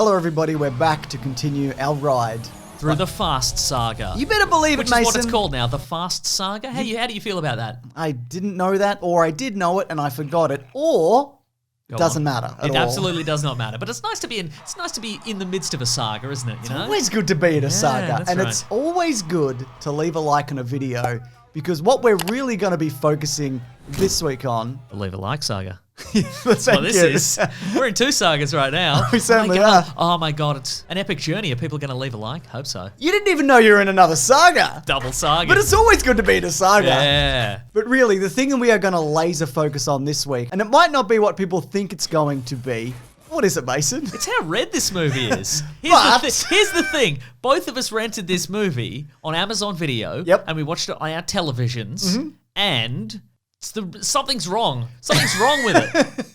Hello everybody, we're back to continue our ride through the Fast Saga. You better believe it, Mason. Which is what it's called now, the Fast Saga. How do you feel about that? I didn't know that, or I did know it and I forgot it, or it doesn't matter at all. It absolutely does not matter. But it's nice to be in the midst of a saga, isn't it? You know? It's always good to be in a saga, and right. it's always good to leave a like on a video because what we're really going to be focusing this week on, leave a like saga. That's what this is. We're in 2 sagas right now. We certainly are. Oh my god, it's an epic journey. Are people going to leave a like? Hope so. You didn't even know you were in another saga. Double saga. But it's always good to be in a saga. Yeah. But really, the thing that we are going to laser focus on this week, and it might not be what people think it's going to be. What is it, Mason? It's how red this movie is. Here's the thing. Both of us rented this movie on Amazon Video. Yep. And we watched it on our televisions. And something's wrong. Something's wrong with it.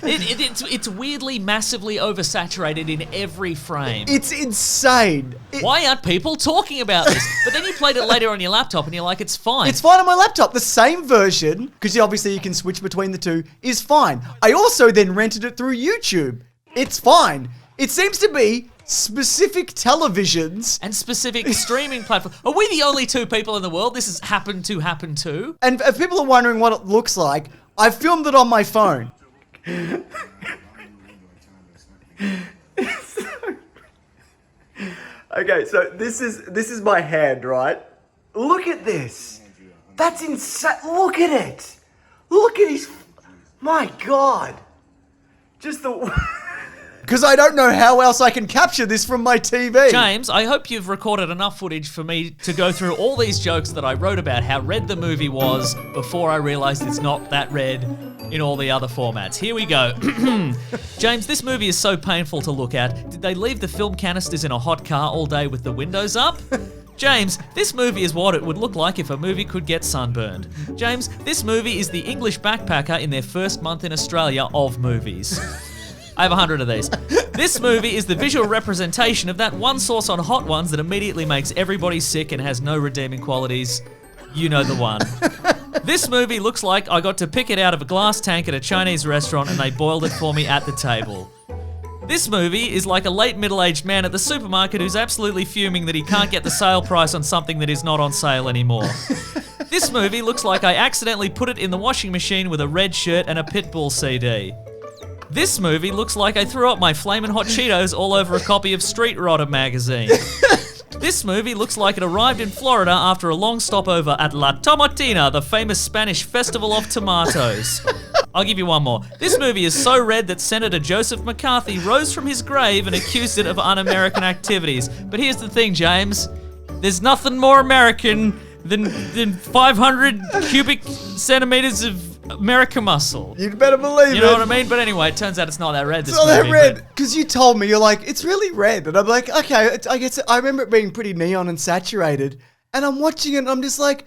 It's weirdly, massively oversaturated in every frame. It's insane. Why aren't people talking about this? But then you played it later on your laptop and you're like, it's fine. It's fine on my laptop. The same version, because obviously you can switch between the two, is fine. I also then rented it through YouTube. It's fine. It seems to be specific televisions and specific streaming platforms. Are we the only 2 people in the world this has happened to? And if people are wondering what it looks like, I filmed it on my phone. Okay, so this is my hand, right? Look at this. That's insane. Look at it. Look at his. My God. Just the. Because I don't know how else I can capture this from my TV. James, I hope you've recorded enough footage for me to go through all these jokes that I wrote about how red the movie was before I realized it's not that red in all the other formats. Here we go. James, this movie is so painful to look at. Did they leave the film canisters in a hot car all day with the windows up? James, this movie is what it would look like if a movie could get sunburned. James, this movie is the English backpacker in their first month in Australia of movies. I have 100 of these. This movie is the visual representation of that one sauce on Hot Ones that immediately makes everybody sick and has no redeeming qualities. You know the one. This movie looks like I got to pick it out of a glass tank at a Chinese restaurant and they boiled it for me at the table. This movie is like a late middle-aged man at the supermarket who's absolutely fuming that he can't get the sale price on something that is not on sale anymore. This movie looks like I accidentally put it in the washing machine with a red shirt and a Pitbull CD. This movie looks like I threw up my Flamin' Hot Cheetos all over a copy of Street Rodder magazine. This movie looks like it arrived in Florida after a long stopover at La Tomatina, the famous Spanish festival of tomatoes. I'll give you one more. This movie is so red that Senator Joseph McCarthy rose from his grave and accused it of un-American activities. But here's the thing, James. There's nothing more American than 500 cubic centimeters of American muscle. You'd better believe it. You know what I mean? But anyway, it turns out it's not that red. It's not that red. Because you told me, you're like, it's really red. And I'm like, okay, I guess I remember it being pretty neon and saturated. And I'm watching it and I'm just like,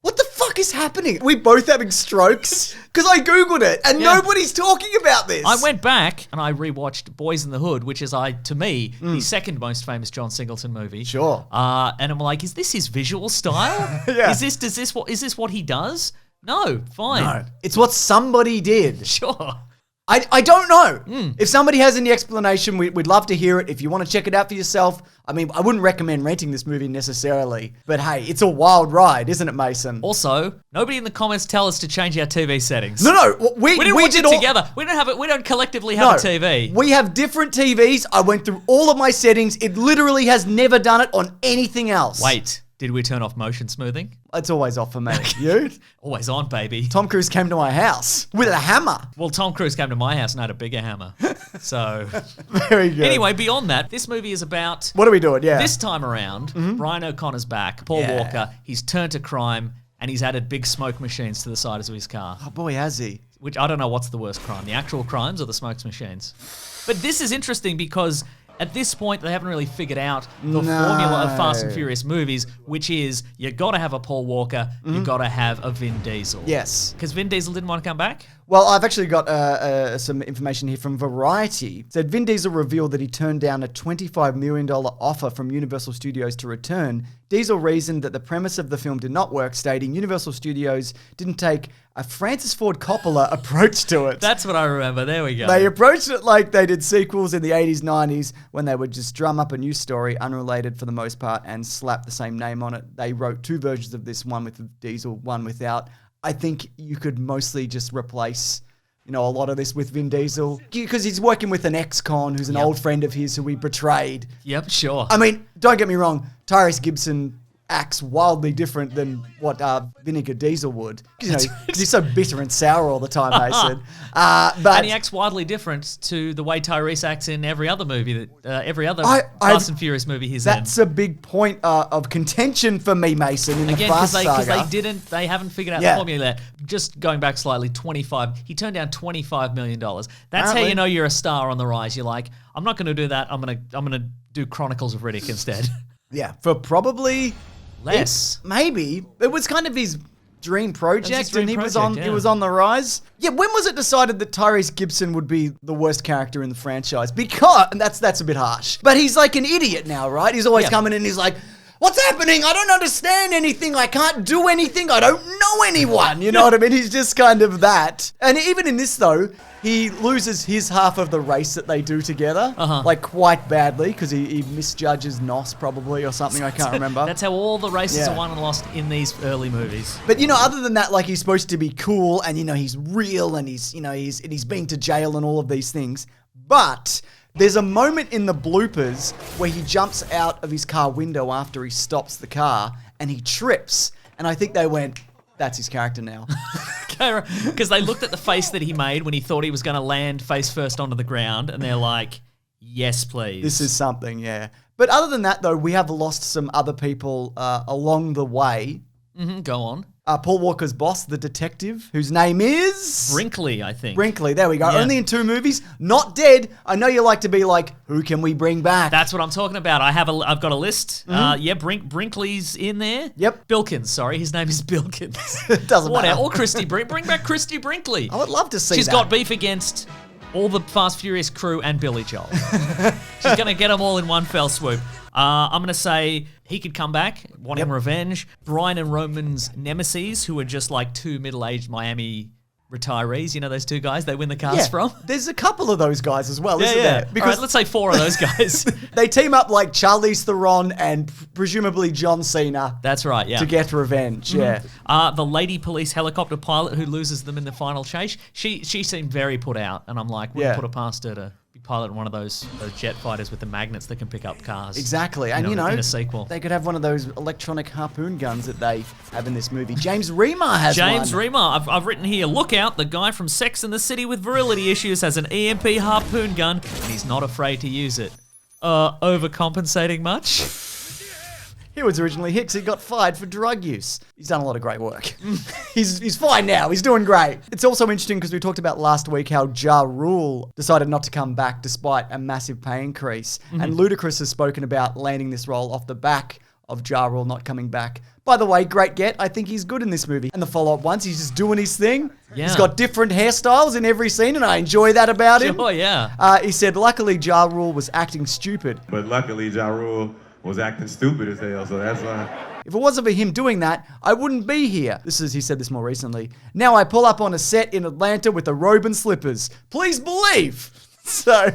what the fuck is happening? We both having strokes? Because I Googled it and nobody's talking about this. I went back and I rewatched Boys in the Hood, which is, to me, the second most famous John Singleton movie. Sure. And I'm like, is this his visual style? Yeah. Is this what he does? No, fine. No, it's what somebody did. Sure. I don't know. If somebody has any explanation, we'd love to hear it. If you want to check it out for yourself, I mean, I wouldn't recommend renting this movie necessarily. But hey, it's a wild ride, isn't it, Mason? Also, nobody in the comments tell us to change our TV settings. No, we didn't watch it together. We don't collectively have a TV. We have different TVs. I went through all of my settings. It literally has never done it on anything else. Wait. Did we turn off motion smoothing? It's always off for me. You? Always on, baby. Tom Cruise came to my house with a hammer. Well, Tom Cruise came to my house and had a bigger hammer. So, very good. Anyway, beyond that, this movie is about... What are we doing? Yeah. This time around, Brian O'Connor's back, Paul Walker, he's turned to crime and he's added big smoke machines to the sides of his car. Oh boy, has he. Which, I don't know what's the worst crime, the actual crimes or the smoke machines. But this is interesting because... At this point, they haven't really figured out the formula of Fast and Furious movies, which is you got to have a Paul Walker, you got to have a Vin Diesel. Yes. Because Vin Diesel didn't want to come back? Well, I've actually got some information here from Variety. It said Vin Diesel revealed that he turned down a $25 million offer from Universal Studios to return. Diesel reasoned that the premise of the film did not work, stating Universal Studios didn't take a Francis Ford Coppola approach to it. That's what I remember. There we go. They approached it like they did sequels in the 80s, 90s, when they would just drum up a new story, unrelated for the most part, and slap the same name on it. They wrote 2 versions of this, one with Diesel, one without. I think you could mostly just replace, a lot of this with Vin Diesel. Because he's working with an ex-con who's an old friend of his who we betrayed. Yep, sure. I mean, don't get me wrong, Tyrese Gibson acts wildly different than what Vinegar Diesel would. Because he's so bitter and sour all the time, Mason. But and he acts wildly different to the way Tyrese acts in every other movie, every other Fast and Furious movie he's in. That's a big point of contention for me, Mason, in the Fast saga. Because they haven't figured out the formula yet. Just going back slightly, he turned down $25 million. That's how you know you're a star on the rise. You're like, I'm not going to do that. I'm gonna do Chronicles of Riddick instead. Yeah, for probably less. Maybe it was kind of his dream project, and he was on the rise. Yeah, when was it decided that Tyrese Gibson would be the worst character in the franchise? Because, and that's a bit harsh, but he's like an idiot now, right? He's always coming in and he's like, what's happening? I don't understand anything. I can't do anything. I don't know anyone. You know what I mean? He's just kind of that. And even in this, though, he loses his half of the race that they do together, like quite badly, because he misjudges Nos probably or something. I can't remember. That's how all the races are won and lost in these early movies. But other than that, like, he's supposed to be cool, and he's real, and he's been to jail and all of these things. But there's a moment in the bloopers where he jumps out of his car window after he stops the car, and he trips, and I think they went, that's his character now. Because they looked at the face that he made when he thought he was going to land face first onto the ground, and they're like, yes, please. This is something, yeah. But other than that, though, we have lost some other people along the way. Go on. Paul Walker's boss, the detective, whose name is... Brinkley, I think. Brinkley, there we go. Yeah. Only in 2 movies, not dead. I know you like to be like, who can we bring back? That's what I'm talking about. I've got a list. Brinkley's in there. Yep. Bilkins, sorry. His name is Bilkins. It doesn't matter. Or Christy Bring back Christy Brinkley. I would love to see She's that. got beef against all the Fast Furious crew and Billy Joel. She's going to get them all in one fell swoop. I'm going to say he could come back, wanting revenge. Brian and Roman's nemesis, who are just like 2 middle-aged Miami retirees. Those 2 guys they win the cars from? There's a couple of those guys as well, isn't there? Because all right, let's say 4 of those guys. They team up like Charlize Theron and presumably John Cena. That's right, yeah. To get revenge, yeah. The lady police helicopter pilot who loses them in the final chase, she seemed very put out, and I'm like, wouldn't put it past her to be piloting one of those jet fighters with the magnets that can pick up cars. Exactly, and in a sequel. They could have one of those electronic harpoon guns that they have in this movie. James Remar has one. James Remar, I've written here, look out, the guy from Sex and the City with virility issues has an EMP harpoon gun, and he's not afraid to use it. Overcompensating much? He was originally Hicks. He got fired for drug use. He's done a lot of great work. He's fine now. He's doing great. It's also interesting because we talked about last week how Ja Rule decided not to come back despite a massive pay increase. And Ludacris has spoken about landing this role off the back of Ja Rule not coming back. By the way, great get. I think he's good in this movie. And the follow-up ones, he's just doing his thing. Yeah. He's got different hairstyles in every scene, and I enjoy that about him. Oh, yeah. He said, luckily, Ja Rule was acting stupid. But luckily, Ja Rule was acting stupid as hell, so that's why. If it wasn't for him doing that, I wouldn't be here. He said this more recently. Now I pull up on a set in Atlanta with a robe and slippers. Please believe. So,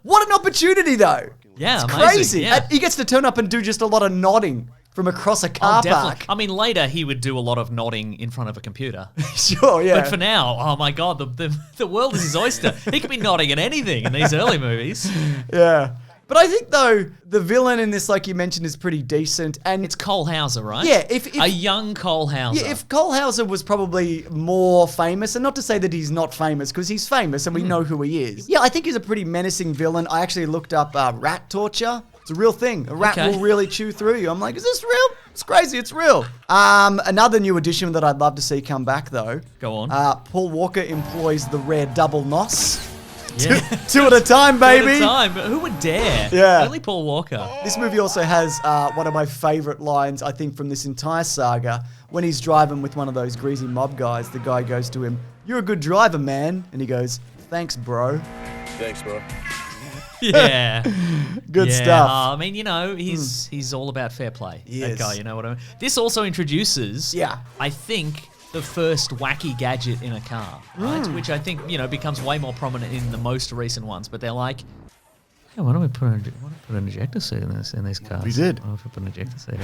what an opportunity though. Yeah, it's amazing. Crazy. Yeah. And he gets to turn up and do just a lot of nodding from across a car park. I mean, later he would do a lot of nodding in front of a computer. Sure, yeah. But for now, oh my God, the world is his oyster. He could be nodding at anything in these early movies. Yeah. But I think, though, the villain in this, like you mentioned, is pretty decent. And it's Cole Hauser, right? Yeah. A young Cole Hauser. Yeah, if Cole Hauser was probably more famous, and not to say that he's not famous, because he's famous and we know who he is. Yeah, I think he's a pretty menacing villain. I actually looked up rat torture. It's a real thing. A rat will really chew through you. I'm like, is this real? It's crazy. It's real. Another new addition that I'd love to see come back, though. Go on. Paul Walker employs the rare double nos. Yeah. Two at a time, baby. 2 at a time. Who would dare? Yeah. Only Paul Walker. This movie also has one of my favorite lines, I think, from this entire saga. When he's driving with one of those greasy mob guys, the guy goes to him, "You're a good driver, man." And he goes, "Thanks, bro." Thanks, bro. Yeah. Good Yeah, stuff. I mean, he's all about fair play. He that is. guy, you know what I mean? This also introduces, Yeah. I think, the first wacky gadget in a car, right? Which I think, becomes way more prominent in the most recent ones. But they're like, hey, why don't we put an ejector seat in these cars? We did. Why don't we put an ejector seat in?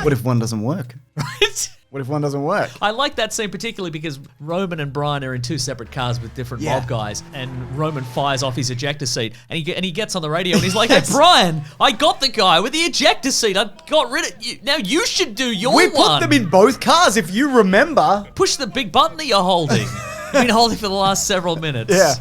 What if one doesn't work? Right? What if one doesn't work? I like that scene particularly because Roman and Brian are in two separate cars with different mob guys, and Roman fires off his ejector seat, and he gets on the radio and he's like, "Hey, Brian, I got the guy with the ejector seat. I got rid of you. Now you should do your We one. put them in both cars, if you remember. Push the big button that you're holding. You've been holding for the last several minutes." Yeah.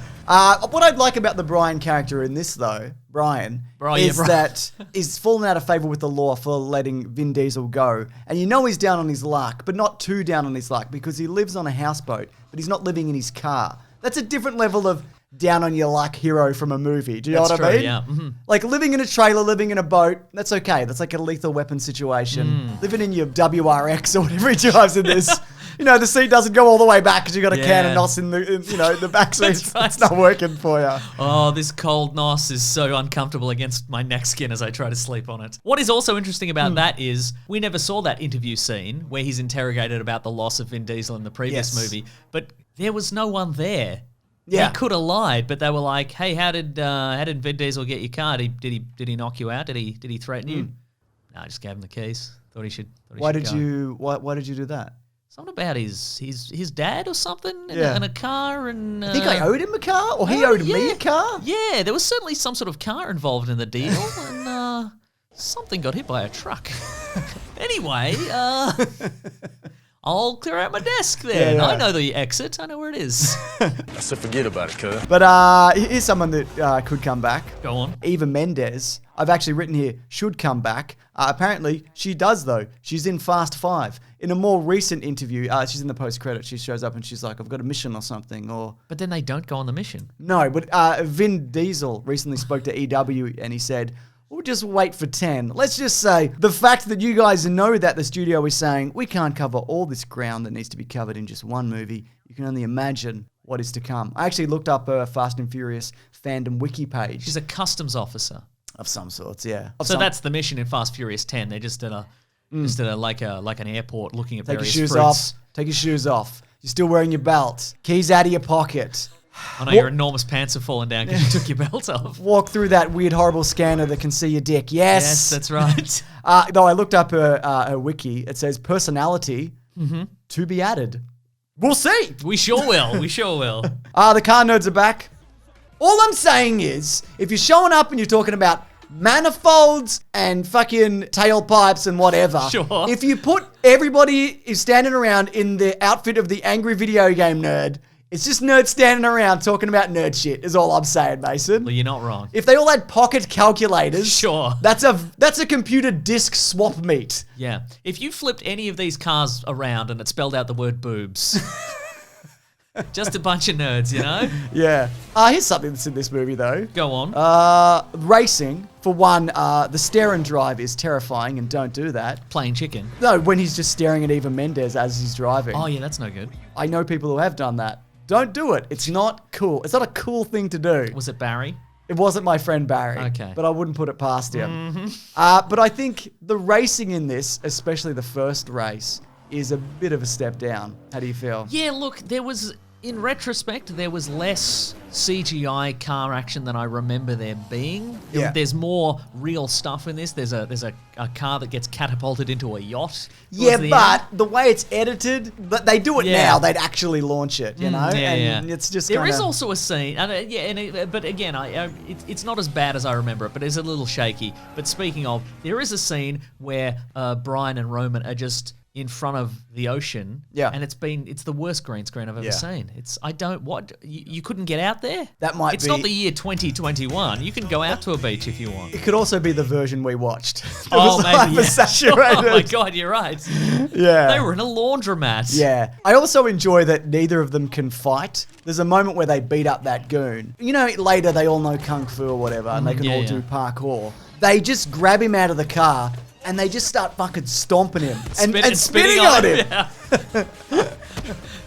What I'd like about the Brian character in this, though, Brian, is that he's fallen out of favour with the law for letting Vin Diesel go. And he's down on his luck, but not too down on his luck, because he lives on a houseboat, but he's not living in his car. That's a different level of down on your luck hero from a movie. Do you know what I mean? Yeah. Mm-hmm. Like living in a trailer, living in a boat, that's okay. That's like a Lethal Weapon situation. Living in your WRX or whatever he drives in this. The seat doesn't go all the way back because you got a can of NOS in the back seat. That's right. It's not working for you. Oh, this cold NOS is so uncomfortable against my neck skin as I try to sleep on it. What is also interesting about that is we never saw that interview scene where he's interrogated about the loss of Vin Diesel in the previous movie, but there was no one there. Yeah. He could have lied, but they were like, "Hey, how did Vin Diesel get your car? Did he knock you out? Did he threaten you?" No, I just gave him the keys. Thought he should. Why did you do that? Something about his dad or something Yeah. and a car and. I think I owed him a car, or he owed me a car. Yeah, there was certainly some sort of car involved in the deal, and something got hit by a truck. Anyway, I'll clear out my desk then. Yeah. I know the exit. I know where it is. I said forget about it, cuz. But here's someone that could come back. Go on. Eva Mendes. I've actually written here, should come back. Apparently, she does, though. She's in Fast 5. In a more recent interview, she's in the post-credit. She shows up and she's like, "I've got a mission or something," or... But then they don't go on the mission. No, but Vin Diesel recently spoke to EW and he said, "We'll just wait for 10. Let's just say the fact that you guys know that the studio is saying we can't cover all this ground that needs to be covered in just one movie. You can only imagine what is to come." I actually looked up a Fast and Furious fandom wiki page. She's a customs officer. Of some sorts, yeah. So that's the mission in Fast Furious 10. They're just at like an airport looking at Take your various shoes fruits. off. Take your shoes off. You're still wearing your belt. Keys out of your pocket. I know your enormous pants have fallen down because you took your belt off. Walk through that weird, horrible scanner that can see your dick. Yes. Yes, that's right. Though I looked up her wiki. It says personality to be added. We'll see. We sure will. We sure will. The car nerds are back. All I'm saying is, if you're showing up and you're talking about manifolds and fucking tailpipes and whatever, Sure. if you put everybody is standing around in the outfit of the angry video game nerd, it's just nerds standing around talking about nerd shit, is all I'm saying, Mason. Well, you're not wrong. If they all had pocket calculators, Sure. that's a computer disk swap meet. Yeah. If you flipped any of these cars around and it spelled out the word boobs, just a bunch of nerds, you know? Yeah. Here's something that's in this movie, though. Go on. Racing, for one, the stare and drive is terrifying, and don't do that. Playing chicken. No, when he's just staring at Eva Mendes as he's driving. Oh, yeah, that's no good. I know people who have done that. Don't do it. It's not cool. It's not a cool thing to do. Was it Barry? It wasn't my friend Barry. Okay. But I wouldn't put it past him. But I think the racing in this, especially the first race, is a bit of a step down. How do you feel? Yeah, look, in retrospect, there was less CGI car action than I remember there being. Yeah. There's more real stuff in this. There's a car that gets catapulted into a yacht. Yeah, towards the but end. the way it's edited, but they do it Yeah. now. They'd actually launch it, you know? Yeah, and yeah. it's just There kinda... is also a scene, but again, it's not as bad as I remember it, but it's a little shaky. But speaking of, there is a scene where Brian and Roman are just in front of the ocean, Yeah. and it's the worst green screen I've ever Yeah. seen. You couldn't get out there? That might It's be- not the year 2021. You can go out to a beach if you want. It could also be the version we watched. That Oh, was maybe, yeah. oversaturated. Oh my God, you're right. Yeah. They were in a laundromat. Yeah. I also enjoy that neither of them can fight. There's a moment where they beat up that goon. You know, later they all know kung fu or whatever, and they can yeah, all yeah. do parkour. They just grab him out of the car, and they just start fucking stomping him and spitting on him. Yeah.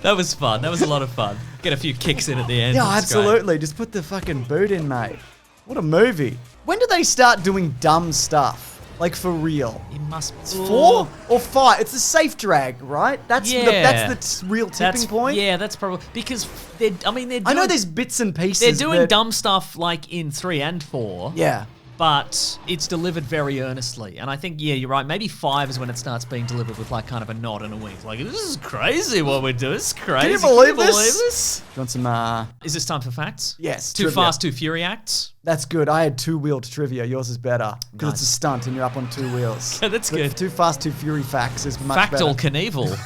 That was fun. That was a lot of fun. Get a few kicks in at the end. Yeah, That's great. absolutely. Just put the fucking boot in, mate. What a movie. When do they start doing dumb stuff? Like, for real? It must It's 4 or 5. It's a safe drag, right? That's the real tipping point. Yeah, that's probably because they're doing, I know there's bits and pieces. they're doing but- dumb stuff like in 3 and 4. Yeah. But it's delivered very earnestly. And I think, yeah, you're right. Maybe 5 is when it starts being delivered with like kind of a nod and a wink. Like, this is crazy what we're doing. It's crazy. Can you believe this? Do you want some, Is this time for facts? Yes, Too trivia. Fast, Too Fury acts? That's good. I had 2-wheeled trivia. Yours is better. Because it's a stunt and you're up on 2 wheels. Yeah, that's But good. Too Fast, Too Fury facts is much Factual better. Knievel.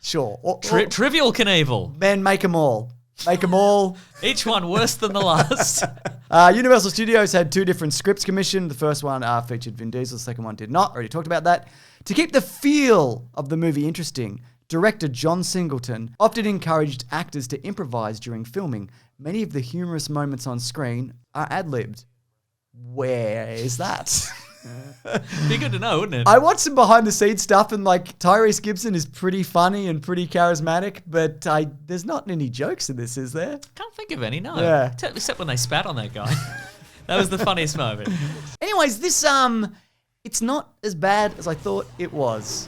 Sure. Trivial Knievel. Man, make them all. Make them all. Each one worse than the last. Universal Studios had 2 different scripts commissioned. The first one featured Vin Diesel. The second one did not. Already talked about that. To keep the feel of the movie interesting, director John Singleton often encouraged actors to improvise during filming. Many of the humorous moments on screen are ad-libbed. Where is that? Be good to know, wouldn't it? I watched some behind-the-scenes stuff, and like Tyrese Gibson is pretty funny and pretty charismatic, but there's not any jokes in this, is there? Can't think of any, no. Yeah. Except when they spat on that guy. That was the funniest moment. Anyways, this it's not as bad as I thought it was.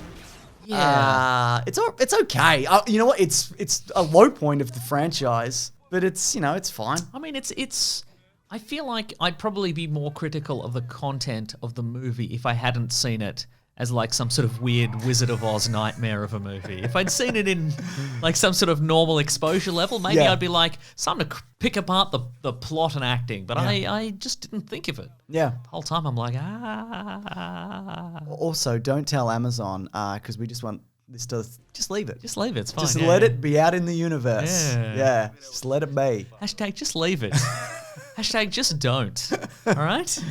Yeah. It's okay. You know what? It's a low point of the franchise, but it's it's fine. I mean, it's. I feel like I'd probably be more critical of the content of the movie if I hadn't seen it as like some sort of weird Wizard of Oz nightmare of a movie. If I'd seen it in like some sort of normal exposure level, maybe Yeah. I'd be like, something to pick apart the plot and acting. But I just didn't think of it. Yeah. The whole time I'm like, ah. Also, don't tell Amazon because we just want this to just leave it. Just leave it. It's fine. Just yeah, let yeah. it be out in the universe. Yeah. Yeah. Just let it be. Hashtag just leave it. Hashtag just don't. All right?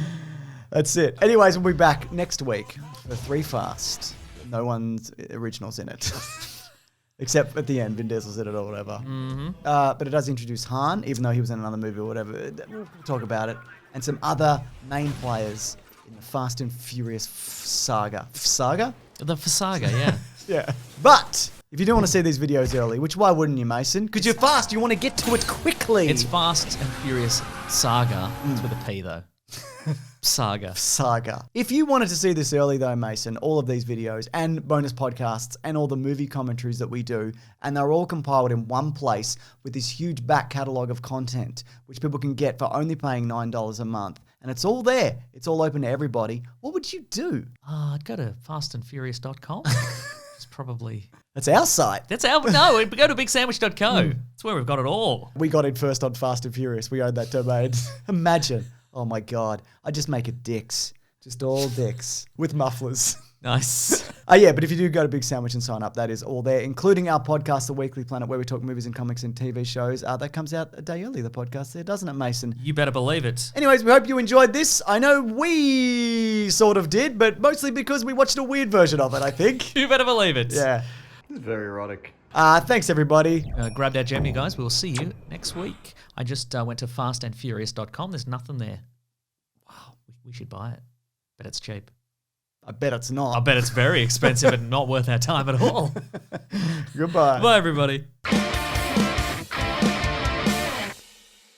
That's it. Anyways, we'll be back next week for 3 Fast. No one's originals in it. Except at the end, Vin Diesel's in it or whatever. Mm-hmm. But it does introduce Han, even though he was in another movie or whatever. We'll talk about it. And some other main players in the Fast and Furious saga. Saga? The saga, yeah. Yeah. But if you do want to see these videos early, which why wouldn't you, Mason? Because you're fast. You want to get to it quickly. It's Fast and Furious Saga. It's with a P, though. Saga. Saga. If you wanted to see this early though, Mason, all of these videos and bonus podcasts and all the movie commentaries that we do, and they're all compiled in one place with this huge back catalogue of content, which people can get for only paying $9 a month. And it's all there. It's all open to everybody. What would you do? I'd go to fastandfurious.com. It's probably... That's our site. That's our... No, we go to bigsandwich.co. That's where we've got it all. We got in first on Fast and Furious. We own that domain. Imagine. Oh my God. I just make it dicks. Just all dicks with mufflers. Nice. Yeah, but if you do go to Big Sandwich and sign up, that is all there, including our podcast, The Weekly Planet, where we talk movies and comics and TV shows. That comes out a day early, the podcast there, doesn't it, Mason? You better believe it. Anyways, we hope you enjoyed this. I know we sort of did, but mostly because we watched a weird version of it, I think. You better believe it. Yeah. This is very erotic. Thanks, everybody. Grab that gem, you guys. We'll see you next week. I just went to fastandfurious.com. There's nothing there. Wow, we should buy it. But it's cheap. I bet it's not. I bet it's very expensive and not worth our time at all. Goodbye. Bye, everybody.